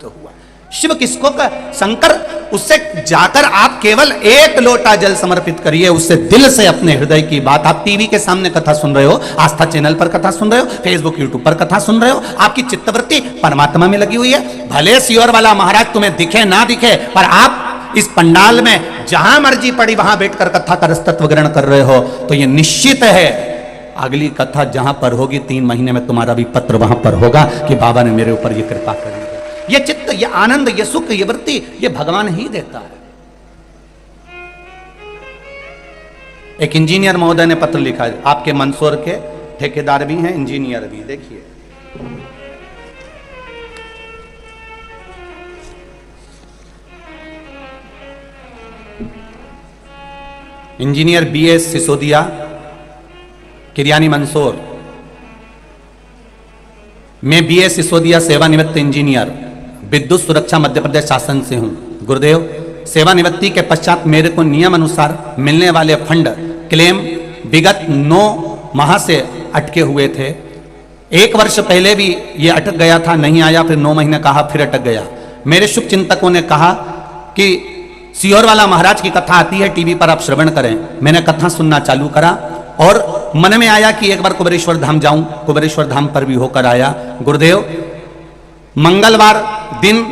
तो हुआ शिव किसको का शंकर, उससे जाकर आप केवल एक लोटा जल समर्पित करिए, उससे दिल से अपने हृदय की बात। आप टीवी के सामने कथा सुन रहे हो, आस्था चैनल पर कथा सुन रहे हो, फेसबुक यूट्यूब पर कथा सुन रहे हो, आपकी चित्तवृत्ति परमात्मा में लगी हुई है। भले सियोर वाला महाराज तुम्हें दिखे ना दिखे, पर आप इस पंडाल में जहां मर्जी पड़ी वहां बैठकर कथा का रसतत्व ग्रहण कर रहे हो, तो यह निश्चित है अगली कथा जहां पर होगी 3 महीने में तुम्हारा भी पत्र वहां पर होगा कि बाबा ने मेरे ऊपर यह कृपा करी है। ये चित्त, ये आनंद, ये सुख, ये वृत्ति, ये भगवान ही देता है। एक इंजीनियर महोदय ने पत्र लिखा है, आपके मंदसौर के ठेकेदार भी हैं, इंजीनियर भी। देखिए इंजीनियर BS सिसोदिया, किरियानी मंदसौर। मैं BS सिसोदिया सेवानिवृत्त इंजीनियर, विद्युत सुरक्षा मध्य प्रदेश शासन से हूं। गुरुदेव, सेवानिवृत्ति के पश्चात मेरे को नियम अनुसार मिलने वाले फंड क्लेम विगत 9 माह से अटके हुए थे। 1 वर्ष पहले भी ये अटक गया था, नहीं आया, फिर 9 महीने कहा, फिर अटक गया। मेरे शुभ चिंतकों ने कहा कि सियोर वाला महाराज की कथा आती है टीवी पर, आप श्रवण करें। मैंने कथा सुनना चालू करा और मन में आया कि एक बार कुबेरेश्वर धाम जाऊं। कुबेरेश्वर धाम पर भी होकर आया। गुरुदेव, मंगलवार दिन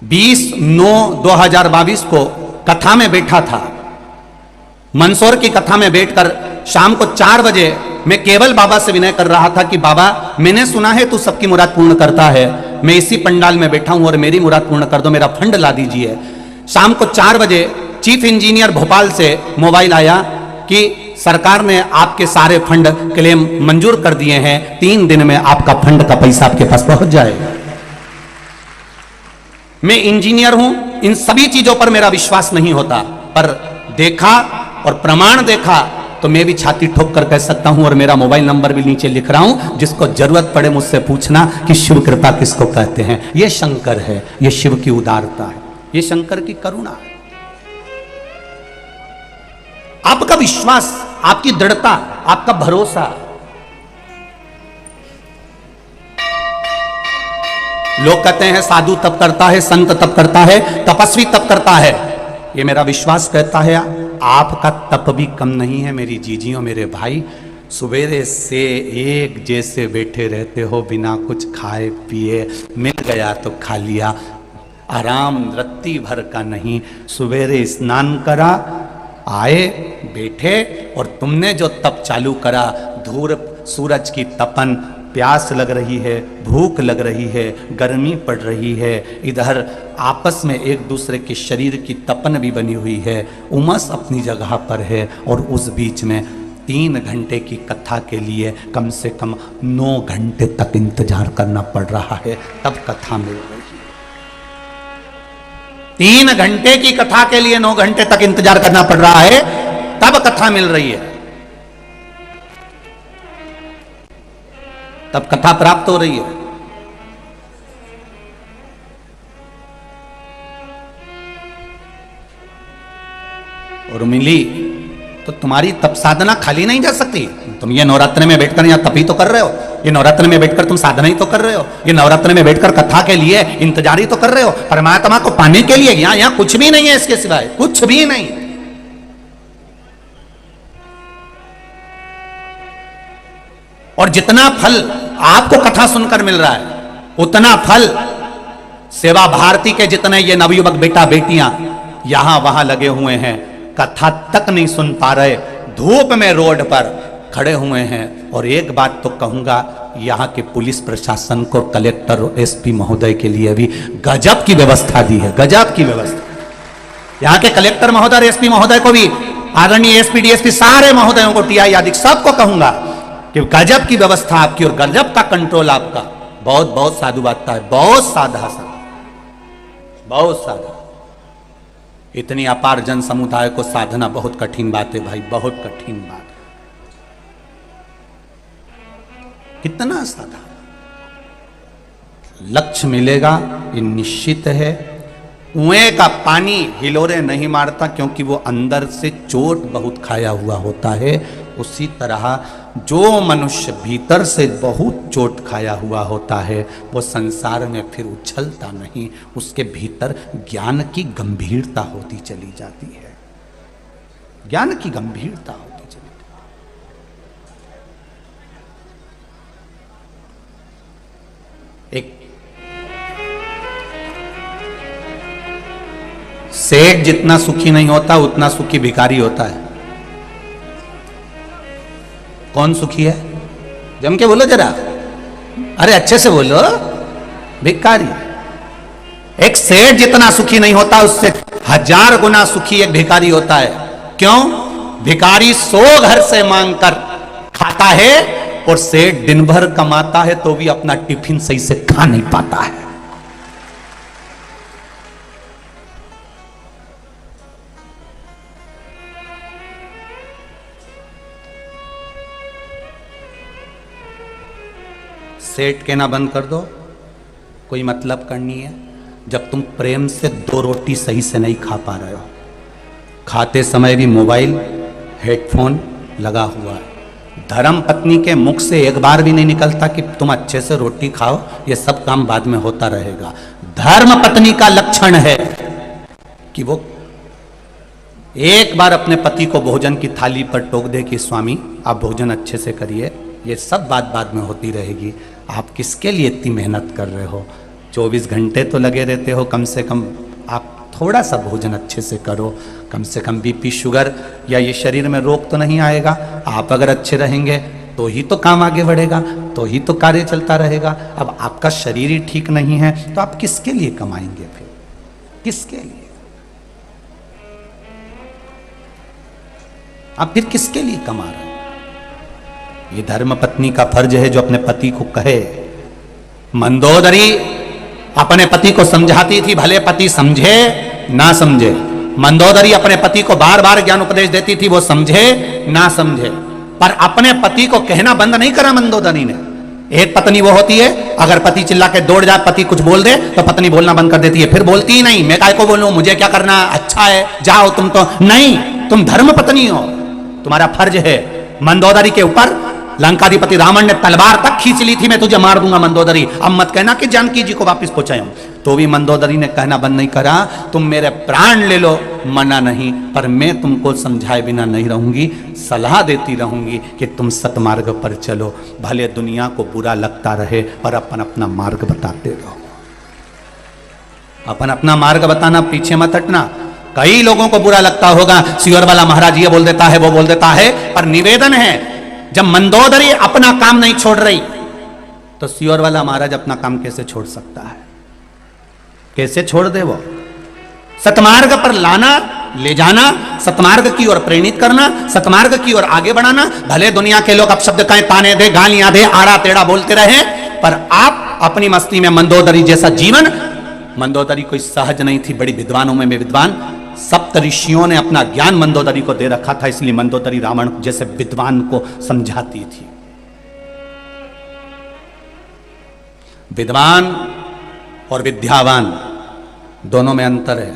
20/9/2022 को कथा में बैठा था। मंदसौर की कथा में बैठकर शाम को 4 बजे मैं केवल बाबा से विनय कर रहा था कि बाबा, मैंने सुना है तू सबकी मुराद पूर्ण करता है, मैं इसी पंडाल में बैठा हूं और मेरी मुराद पूर्ण कर दो, मेरा फंड ला दीजिए। शाम को 4 बजे चीफ इंजीनियर भोपाल से मोबाइल आया कि सरकार ने आपके सारे फंड क्लेम मंजूर कर दिए हैं, 3 दिन में आपका फंड का पैसा आपके पास पहुंच जाएगा। मैं इंजीनियर हूं, इन सभी चीजों पर मेरा विश्वास नहीं होता, पर देखा और प्रमाण देखा तो मैं भी छाती ठोक कर कह सकता हूं, और मेरा मोबाइल नंबर भी नीचे लिख रहा हूं, जिसको जरूरत पड़े मुझसे पूछना कि शिव कृपा किसको कहते हैं। यह शंकर है, यह शिव की उदारता है, यह शंकर की करुणा है। आपका विश्वास, आपकी दृढ़ता, आपका भरोसा। लोग कहते हैं साधु तप करता है, संत तप करता है, तपस्वी तप करता है। ये मेरा विश्वास कहता है आपका तप भी कम नहीं है मेरी जीजियों, मेरे भाई। सवेरे से एक जैसे बैठे रहते हो, बिना कुछ खाए पिए, मिल गया तो खा लिया, आराम रत्ती भर का नहीं। सवेरे स्नान करा, आए, बैठे, और तुमने जो तप चालू करा, धूप सूरज की तपन, प्यास लग रही है, भूख लग रही है, गर्मी पड़ रही है, इधर आपस में एक दूसरे के शरीर की तपन भी बनी हुई है, उमस अपनी जगह पर है, और उस बीच में 3 घंटे की कथा के लिए कम से कम 9 घंटे तक इंतजार करना पड़ रहा है, तब कथा मिल रही है। 3 घंटे की कथा के लिए 9 घंटे तक इंतजार करना पड़ रहा है, तब कथा मिल रही है, तब कथा प्राप्त हो रही है। और मिली तो तुम्हारी तप साधना खाली नहीं जा सकती। तुम ये नवरात्र में बैठकर यहां तप ही तो कर रहे हो, ये नवरात्र में बैठकर तुम साधना ही तो कर रहे हो, ये नवरात्र में बैठकर कथा के लिए इंतजार ही तो कर रहे हो, परमात्मा को पाने के लिए। यहां कुछ भी नहीं है इसके सिवाय, कुछ भी नहीं। और जितना फल आपको कथा सुनकर मिल रहा है, उतना फल सेवा भारती के जितने ये नवयुवक बेटा बेटियां यहां वहां लगे हुए हैं, कथा तक नहीं सुन पा रहे, धूप में रोड पर खड़े हुए हैं। और एक बात तो कहूंगा, यहां के पुलिस प्रशासन को, कलेक्टर SP महोदय के लिए भी गजब की व्यवस्था दी है, गजब की व्यवस्था। यहां के कलेक्टर महोदय, SP महोदय को भी, आदरणीय SP DSP सारे महोदयों को, TI आदि सबको कहूंगा कि गजब की व्यवस्था आपकी और गजब का कंट्रोल आपका। बहुत बहुत साधुवाद है, बहुत साधा सा, बहुत साधा। इतनी अपार जन समुदाय को साधना बहुत कठिन बात है भाई, बहुत कठिन बात। कितना साधा, लक्ष्य मिलेगा ये निश्चित है। कुएं का पानी हिलोरे नहीं मारता, क्योंकि वो अंदर से चोट बहुत खाया हुआ होता है। उसी तरह जो मनुष्य भीतर से बहुत चोट खाया हुआ होता है वो संसार में फिर उछलता नहीं, उसके भीतर ज्ञान की गंभीरता होती चली जाती है, ज्ञान की गंभीरता होती चली जाती। एक सेठ जितना सुखी नहीं होता उतना सुखी भिखारी होता है। कौन सुखी है? जम के बोलो जरा, अरे अच्छे से बोलो। भिखारी। एक सेठ जितना सुखी नहीं होता उससे 1000 गुना सुखी एक भिखारी होता है। क्यों? भिखारी 100 घर से मांगकर खाता है और सेठ दिन भर कमाता है तो भी अपना टिफिन सही से खा नहीं पाता है। सेठ कहना बंद कर दो, कोई मतलब करनी है। जब तुम प्रेम से 2 रोटी सही से नहीं खा पा रहे हो, खाते समय भी मोबाइल हेडफोन लगा हुआ है, धर्म पत्नी के मुख से एक बार भी नहीं निकलता कि तुम अच्छे से रोटी खाओ, ये सब काम बाद में होता रहेगा। धर्म पत्नी का लक्षण है कि वो एक बार अपने पति को भोजन की थाली पर टोक दे कि स्वामी आप भोजन अच्छे से करिए, ये सब बात बाद में होती रहेगी। आप किसके लिए इतनी मेहनत कर रहे हो? 24 घंटे तो लगे रहते हो, कम से कम आप थोड़ा सा भोजन अच्छे से करो, कम से कम बीपी शुगर या ये शरीर में रोग तो नहीं आएगा। आप अगर अच्छे रहेंगे तो ही तो काम आगे बढ़ेगा, तो ही तो कार्य चलता रहेगा। अब आपका शरीर ही ठीक नहीं है तो आप किसके लिए कमाएंगे? फिर किसके लिए? आप फिर किसके लिए कमा रहे हैं? ये धर्म पत्नी का फर्ज है जो अपने पति को कहे। मंदोदरी अपने पति को समझाती थी, भले पति समझे ना समझे। मंदोदरी अपने पति को बार बार ज्ञान उपदेश देती थी, वो समझे ना समझे, पर अपने पति को कहना बंद नहीं करा मंदोदरी ने। एक पत्नी वो होती है, अगर पति चिल्ला के दौड़ जाए, पति कुछ बोल दे तो पत्नी बोलना बंद कर देती है, फिर बोलती ही नहीं। मैं काय को बोलूं, मुझे क्या करना, अच्छा है जाओ तुम। तो नहीं, तुम धर्म पत्नी हो, तुम्हारा फर्ज है। मंदोदरी के ऊपर लंकाधिपति रावण ने तलवार तक खींच ली थी, मैं तुझे मार दूंगा मंदोदरी, अब मत कहना कि जानकी जी को वापस पहुंचाऊं। तो भी मंदोदरी ने कहना बंद नहीं करा, तुम मेरे प्राण ले लो, मना नहीं, पर मैं तुमको समझाए बिना नहीं रहूंगी, सलाह देती रहूंगी कि तुम सतमार्ग पर चलो। भले दुनिया को बुरा लगता रहे पर अपन अपना मार्ग बताते रहो। अपन अपना मार्ग बताना, पीछे मत हटना। कई लोगों को बुरा लगता होगा, सियोर वाला महाराज ये बोल देता है, वो बोल देता है, पर निवेदन है जब मंदोदरी अपना काम नहीं छोड़ रही तो सियोर वाला महाराज अपना काम कैसे छोड़ सकता है? कैसे छोड़ दे? वो सतमार्ग पर लाना, ले जाना, सतमार्ग की ओर प्रेरित करना, सतमार्ग की ओर आगे बढ़ाना। भले दुनिया के लोग अब शब्द कहें, ताने दे, गालियां दे, आड़ा टेढ़ा बोलते रहे, पर आप अपनी मस्ती में मंदोदरी जैसा जीवन। मंदोदरी कोई सहज नहीं थी, बड़ी विद्वानों में विद्वान। सप्त ऋषियों ने अपना ज्ञान मंदोदरी को दे रखा था, इसलिए मंदोदरी रावण जैसे विद्वान को समझाती थी। विद्वान और विद्यावान दोनों में अंतर है।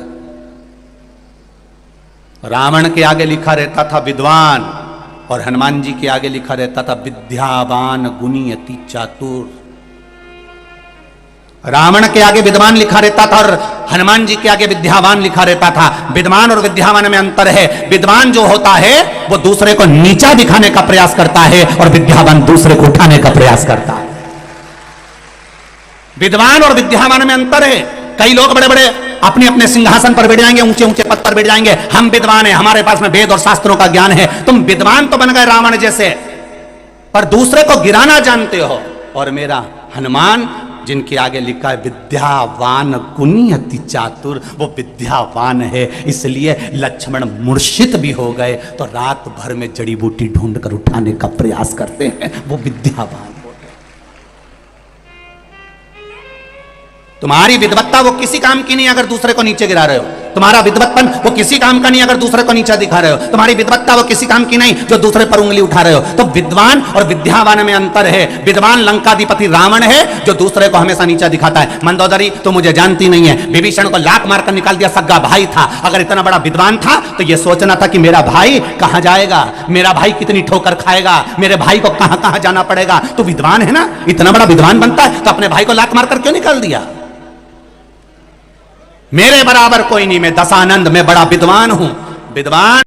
रावण के आगे लिखा रहता था विद्वान और हनुमान जी के आगे लिखा रहता था विद्यावान गुणी अति चातुर। रावण के आगे विद्वान लिखा रहता था और हनुमान जी के आगे विद्यावान लिखा रहता था। विद्वान और विद्यावान में अंतर है। विद्वान जो होता है वो दूसरे को नीचा दिखाने का प्रयास करता है और विद्यावान दूसरे को उठाने का प्रयास करता है। विद्वान और विद्यावान में अंतर है। कई लोग बड़े बड़े अपने अपने सिंहासन पर बैठ जाएंगे, ऊंचे ऊंचे पद पर बैठ जाएंगे, हम विद्वान हैं, हमारे पास में वेद और शास्त्रों का ज्ञान है। तुम विद्वान तो बन गए रावण जैसे, पर दूसरे को गिराना जानते हो। और मेरा हनुमान जिनके आगे लिखा है विद्यावान गुणी अति चातुर, वो विद्यावान है, इसलिए लक्ष्मण मूर्छित भी हो गए तो रात भर में जड़ी बूटी ढूंढ कर उठाने का प्रयास करते हैं, वो विद्यावान हो गए। तुम्हारी विद्वत्ता वो किसी काम की नहीं अगर दूसरे को नीचे गिरा रहे हो। तुम्हारा विद्वत्पन वो किसी काम का नहीं अगर दूसरे को नीचा दिखा रहे हो। तुम्हारी विद्वत्ता वो किसी काम की नहीं जो दूसरे पर उंगली उठा रहे हो। तो विद्वान और विद्यावान में अंतर है। विद्वान लंकाधिपति रावण है जो दूसरे को हमेशा नीचा दिखाता है। मंदोदरी तो मुझे जानती नहीं है, विभीषण को लात मारकर निकाल दिया, सगा भाई था। अगर इतना बड़ा विद्वान था तो यह सोचना था कि मेरा भाई कहां जाएगा, मेरा भाई कितनी ठोकर खाएगा, मेरे भाई को कहां कहां जाना पड़ेगा। तो विद्वान है ना, इतना बड़ा विद्वान बनता है तो अपने भाई को लात मारकर क्यों निकाल दिया। मेरे बराबर कोई नहीं, मैं दशानंद, मैं बड़ा विद्वान हूं। विद्वान